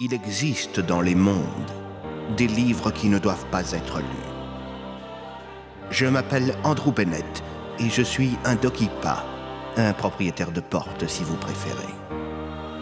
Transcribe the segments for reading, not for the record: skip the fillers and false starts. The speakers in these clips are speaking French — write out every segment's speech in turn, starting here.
Il existe dans les mondes des livres qui ne doivent pas être lus. Je m'appelle Andrew Bennett et je suis un Dokipa, un propriétaire de porte si vous préférez.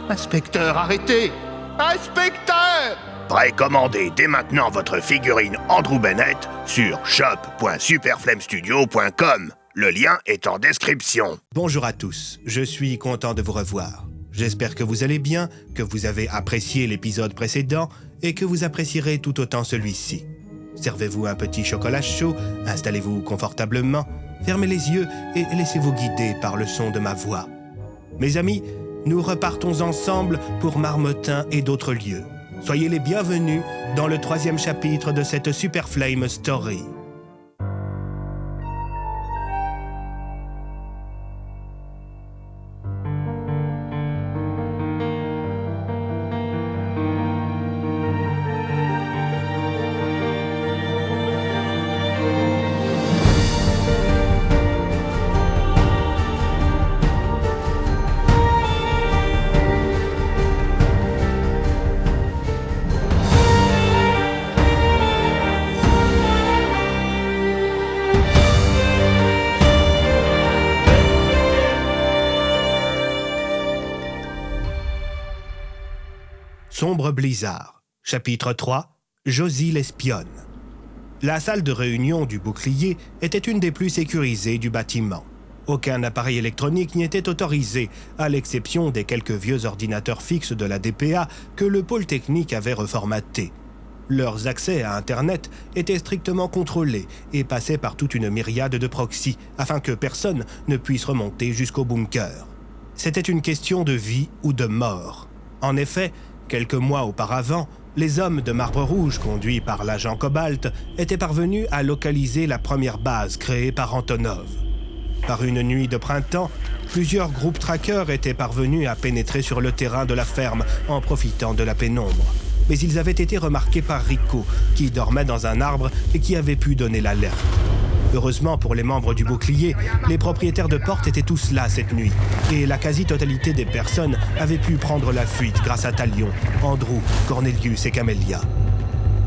Inspecteur, arrêtez! Inspecteur! Précommandez dès maintenant votre figurine Andrew Bennett sur shop.superflamestudio.com. Le lien est en description. Bonjour à tous, je suis content de vous revoir. J'espère que vous allez bien, que vous avez apprécié l'épisode précédent et que vous apprécierez tout autant celui-ci. Servez-vous un petit chocolat chaud, installez-vous confortablement, fermez les yeux et laissez-vous guider par le son de ma voix. Mes amis, nous repartons ensemble pour Marmottin et d'autres lieux. Soyez les bienvenus dans le 3e chapitre de cette Super Flame Story. Sombre blizzard. Chapitre 3. Josie l'espionne. La salle de réunion du bouclier était une des plus sécurisées du bâtiment. Aucun appareil électronique n'y était autorisé, à l'exception des quelques vieux ordinateurs fixes de la DPA que le pôle technique avait reformatés. Leurs accès à Internet étaient strictement contrôlés et passaient par toute une myriade de proxys afin que personne ne puisse remonter jusqu'au bunker. C'était une question de vie ou de mort. En effet, quelques mois auparavant, les hommes de Marbre Rouge, conduits par l'agent Cobalt, étaient parvenus à localiser la première base créée par Antonov. Par une nuit de printemps, plusieurs groupes trackers étaient parvenus à pénétrer sur le terrain de la ferme en profitant de la pénombre. Mais ils avaient été remarqués par Rico, qui dormait dans un arbre et qui avait pu donner l'alerte. Heureusement pour les membres du bouclier, les propriétaires de porte étaient tous là cette nuit, et la quasi-totalité des personnes avaient pu prendre la fuite grâce à Talion, Andrew, Cornelius et Camélia.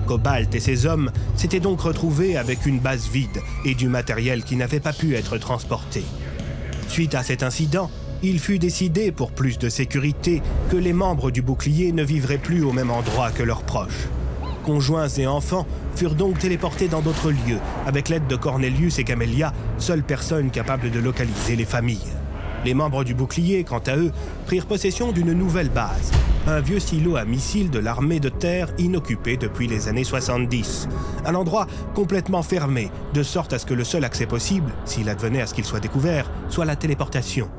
Cobalt et ses hommes s'étaient donc retrouvés avec une base vide et du matériel qui n'avait pas pu être transporté. Suite à cet incident, il fut décidé, pour plus de sécurité, que les membres du bouclier ne vivraient plus au même endroit que leurs proches. Conjoints et enfants furent donc téléportés dans d'autres lieux, avec l'aide de Cornelius et Camélia, seules personnes capables de localiser les familles. Les membres du bouclier, quant à eux, prirent possession d'une nouvelle base, un vieux silo à missiles de l'armée de terre inoccupé depuis les années 70. Un endroit complètement fermé, de sorte à ce que le seul accès possible, s'il advenait à ce qu'il soit découvert, soit la téléportation.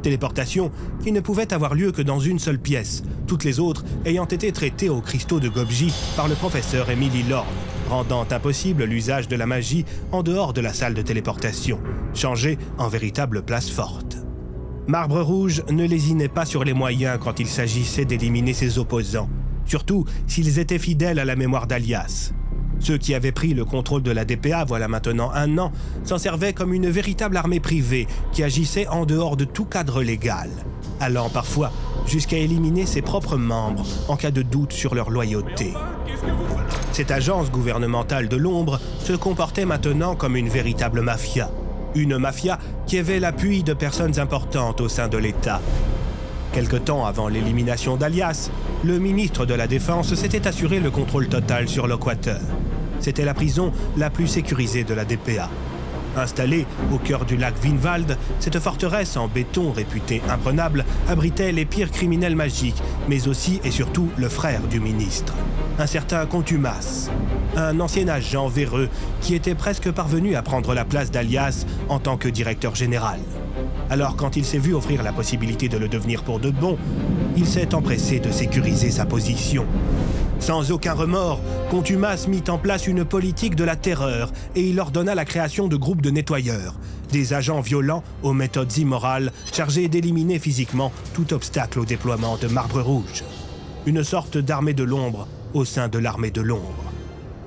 Téléportation qui ne pouvait avoir lieu que dans une seule pièce, toutes les autres ayant été traitées aux cristaux de Gobji par le professeur Emily Lorne, rendant impossible l'usage de la magie en dehors de la salle de téléportation, changée en véritable place forte. Marbre Rouge ne lésinait pas sur les moyens quand il s'agissait d'éliminer ses opposants, surtout s'ils étaient fidèles à la mémoire d'Alias. Ceux qui avaient pris le contrôle de la DPA voilà maintenant 1 an s'en servaient comme une véritable armée privée qui agissait en dehors de tout cadre légal, allant parfois jusqu'à éliminer ses propres membres en cas de doute sur leur loyauté. Cette agence gouvernementale de l'ombre se comportait maintenant comme une véritable mafia. Une mafia qui avait l'appui de personnes importantes au sein de l'État. Quelque temps avant l'élimination d'Alias, le ministre de la Défense s'était assuré le contrôle total sur l'Equateur. C'était la prison la plus sécurisée de la DPA. Installée au cœur du lac Vinwald, cette forteresse en béton réputée imprenable abritait les pires criminels magiques, mais aussi et surtout le frère du ministre, un certain Contumace, un ancien agent véreux qui était presque parvenu à prendre la place d'Alias en tant que directeur général. Alors quand il s'est vu offrir la possibilité de le devenir pour de bon, il s'est empressé de sécuriser sa position. Sans aucun remords, Contumace mit en place une politique de la terreur et il ordonna la création de groupes de nettoyeurs, des agents violents aux méthodes immorales chargés d'éliminer physiquement tout obstacle au déploiement de Marbre Rouge. Une sorte d'armée de l'ombre au sein de l'armée de l'ombre.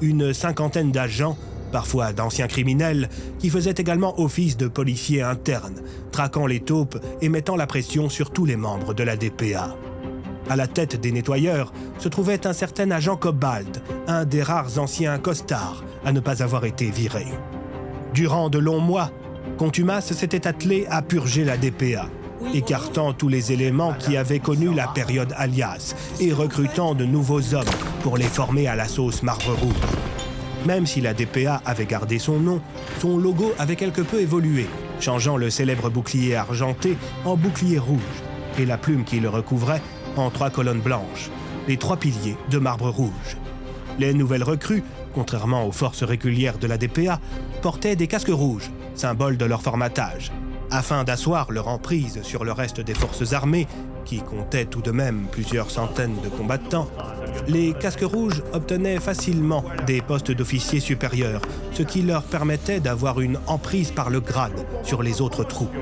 Une 50aine d'agents, parfois d'anciens criminels, qui faisaient également office de policiers internes, traquant les taupes et mettant la pression sur tous les membres de la DPA. À la tête des nettoyeurs se trouvait un certain agent Cobalt, un des rares anciens costards à ne pas avoir été viré. Durant de longs mois, Contumace s'était attelé à purger la DPA, écartant tous les éléments qui avaient connu la période Alias et recrutant de nouveaux hommes pour les former à la sauce Marbre Rouge. Même si la DPA avait gardé son nom, son logo avait quelque peu évolué, changeant le célèbre bouclier argenté en bouclier rouge et la plume qui le recouvrait en 3 colonnes blanches, les 3 piliers de Marbre Rouge. Les nouvelles recrues, contrairement aux forces régulières de la DPA, portaient des casques rouges, symbole de leur formatage. Afin d'asseoir leur emprise sur le reste des forces armées, qui comptaient tout de même plusieurs centaines de combattants, les casques rouges obtenaient facilement des postes d'officiers supérieurs, ce qui leur permettait d'avoir une emprise par le grade sur les autres troupes.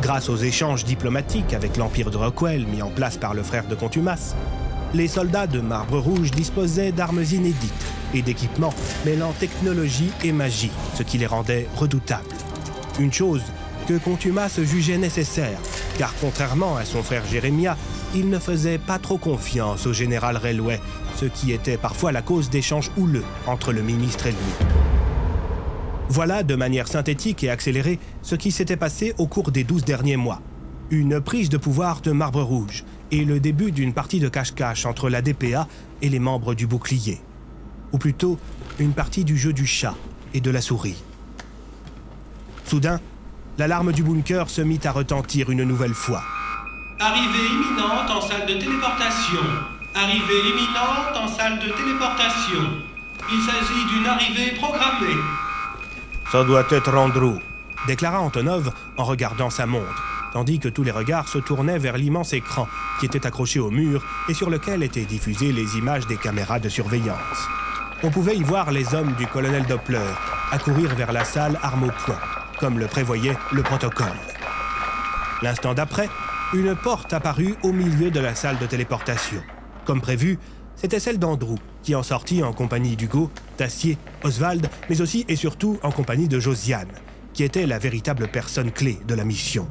Grâce aux échanges diplomatiques avec l'Empire de Rockwell mis en place par le frère de Contumace, les soldats de Marbre Rouge disposaient d'armes inédites et d'équipements mêlant technologie et magie, ce qui les rendait redoutables. Une chose que Contumace jugeait nécessaire, car contrairement à son frère Jérémia, il ne faisait pas trop confiance au général Railway, ce qui était parfois la cause d'échanges houleux entre le ministre et lui. Voilà, de manière synthétique et accélérée, ce qui s'était passé au cours des 12 derniers mois. Une prise de pouvoir de Marbre Rouge et le début d'une partie de cache-cache entre la DPA et les membres du bouclier. Ou plutôt, une partie du jeu du chat et de la souris. Soudain, l'alarme du bunker se mit à retentir une nouvelle fois. Arrivée imminente en salle de téléportation. Arrivée imminente en salle de téléportation. Il s'agit d'une arrivée programmée. Ça doit être Andrew, déclara Antonov en regardant sa montre, tandis que tous les regards se tournaient vers l'immense écran qui était accroché au mur et sur lequel étaient diffusées les images des caméras de surveillance. On pouvait y voir les hommes du colonel Doppler accourir vers la salle armes au poing, comme le prévoyait le protocole. L'instant d'après, une porte apparut au milieu de la salle de téléportation. Comme prévu, c'était celle d'Andrew, qui en sortit en compagnie d'Hugo, Tassier, Oswald, mais aussi et surtout en compagnie de Josiane, qui était la véritable personne clé de la mission.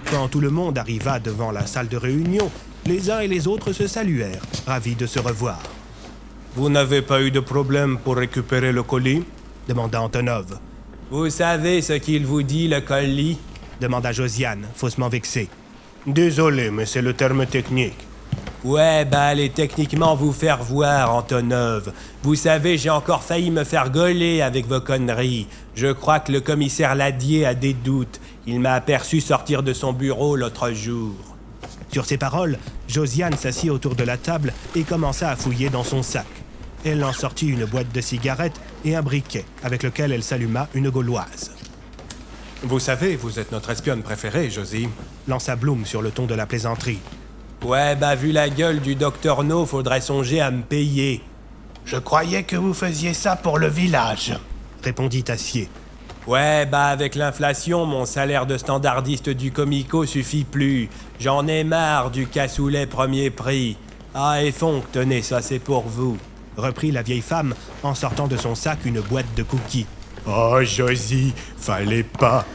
Quand tout le monde arriva devant la salle de réunion, les uns et les autres se saluèrent, ravis de se revoir. « Vous n'avez pas eu de problème pour récupérer le colis ?» demanda Antonov. « Vous savez ce qu'il vous dit, le colis ?» demanda Josiane, faussement vexée. « Désolé, mais c'est le terme technique. » Ouais, allez techniquement vous faire voir, Antonov. Vous savez, j'ai encore failli me faire gauler avec vos conneries. Je crois que le commissaire Ladier a des doutes. Il m'a aperçu sortir de son bureau l'autre jour. Sur ces paroles, Josiane s'assit autour de la table et commença à fouiller dans son sac. Elle en sortit une boîte de cigarettes et un briquet, avec lequel elle s'alluma une gauloise. « Vous savez, vous êtes notre espionne préférée, Josie. » lança Bloom sur le ton de la plaisanterie. Ouais, vu la gueule du Dr No, faudrait songer à me payer. Je croyais que vous faisiez ça pour le village, répondit Tassier. Ouais, avec l'inflation, mon salaire de standardiste du Comico suffit plus. J'en ai marre du cassoulet premier prix. Ah, et Fonk, tenez, ça c'est pour vous. Reprit la vieille femme en sortant de son sac une boîte de cookies. Oh, Josie, fallait pas,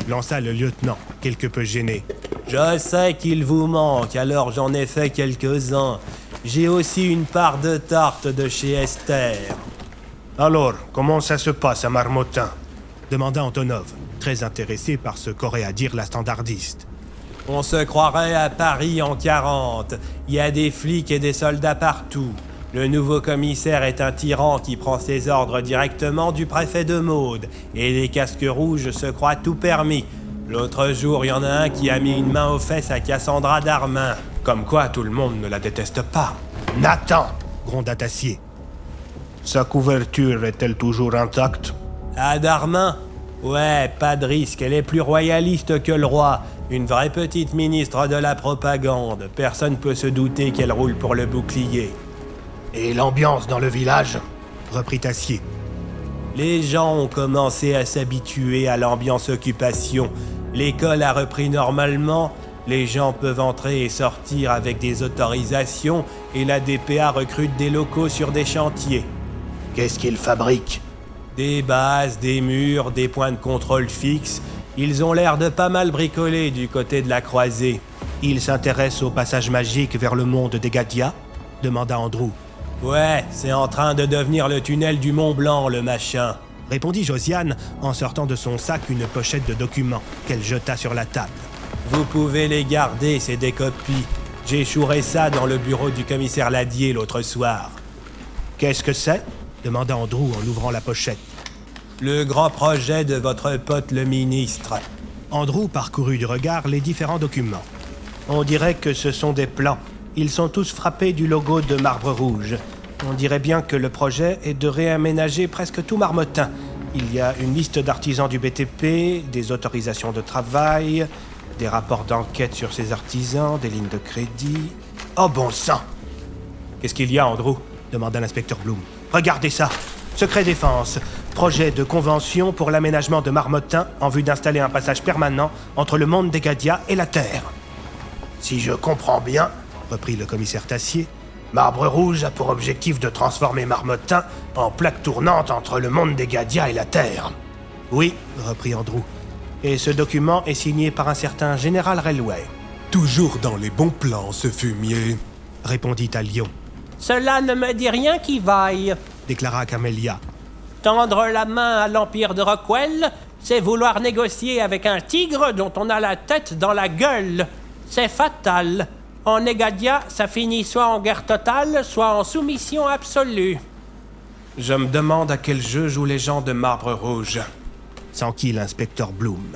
lança le lieutenant, quelque peu gêné. Je sais qu'il vous manque, alors j'en ai fait quelques-uns. J'ai aussi une part de tarte de chez Esther. Alors, comment ça se passe à Marmottin ? demanda Antonov, très intéressé par ce qu'aurait à dire la standardiste. On se croirait à Paris en 40. Il y a des flics et des soldats partout. Le nouveau commissaire est un tyran qui prend ses ordres directement du préfet de Maud. Et les casques rouges se croient tout permis. L'autre jour, il y en a un qui a mis une main aux fesses à Cassandra Darmin. Comme quoi, tout le monde ne la déteste pas. « Nathan !» gronda Tassier. « Sa couverture est-elle toujours intacte ?» À Darmin ? Ouais, pas de risque, elle est plus royaliste que le roi. Une vraie petite ministre de la propagande. Personne peut se douter qu'elle roule pour le bouclier. « Et l'ambiance dans le village ?» reprit Tassier. Les gens ont commencé à s'habituer à l'ambiance occupation. L'école a repris normalement, les gens peuvent entrer et sortir avec des autorisations et la DPA recrute des locaux sur des chantiers. Qu'est-ce qu'ils fabriquent ? Des bases, des murs, des points de contrôle fixes. Ils ont l'air de pas mal bricoler du côté de la croisée. Il s'intéresse au passage magique vers le monde des Gadia ?» demanda Andrew. « Ouais, c'est en train de devenir le tunnel du Mont Blanc, le machin. » répondit Josiane en sortant de son sac une pochette de documents qu'elle jeta sur la table. « Vous pouvez les garder, c'est des copies. J'ai chouré ça dans le bureau du commissaire Ladier l'autre soir. »« Qu'est-ce que c'est ?» demanda Andrew en ouvrant la pochette. « Le grand projet de votre pote le ministre. » Andrew parcourut du regard les différents documents. On dirait que ce sont des plans. Ils sont tous frappés du logo de Marbre Rouge. On dirait bien que le projet est de réaménager presque tout Marmottin. Il y a une liste d'artisans du BTP, des autorisations de travail, des rapports d'enquête sur ces artisans, des lignes de crédit... Oh bon sang! Qu'est-ce qu'il y a, Andrew? demanda l'inspecteur Bloom. Regardez ça! Secret défense. Projet de convention pour l'aménagement de Marmottin en vue d'installer un passage permanent entre le monde des Gadia et la Terre. Si je comprends bien, reprit le commissaire Tassier, Marbre Rouge a pour objectif de transformer Marmottin en plaque tournante entre le monde des Gadia et la Terre. Oui, reprit Andrew. Et ce document est signé par un certain général Railway. Toujours dans les bons plans, ce fumier, répondit Talion. Cela ne me dit rien qui vaille, déclara Camélia. Tendre la main à l'Empire de Rockwell, c'est vouloir négocier avec un tigre dont on a la tête dans la gueule. C'est fatal. En Negadia, ça finit soit en guerre totale, soit en soumission absolue. Je me demande à quel jeu jouent les gens de Marbre Rouge, s'enquit l'inspecteur Bloom.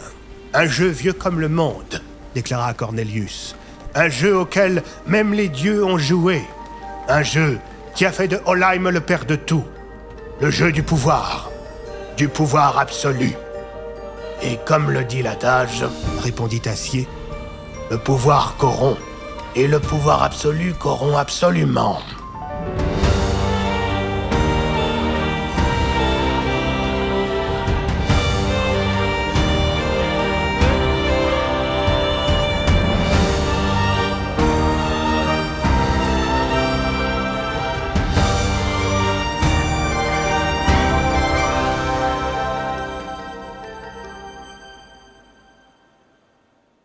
Un jeu vieux comme le monde, déclara Cornelius. Un jeu auquel même les dieux ont joué. Un jeu qui a fait de Olheim le père de tout. Le jeu du pouvoir absolu. Et comme le dit l'adage, répondit Tassier, le pouvoir corrompt, et le pouvoir absolu corrompt absolument.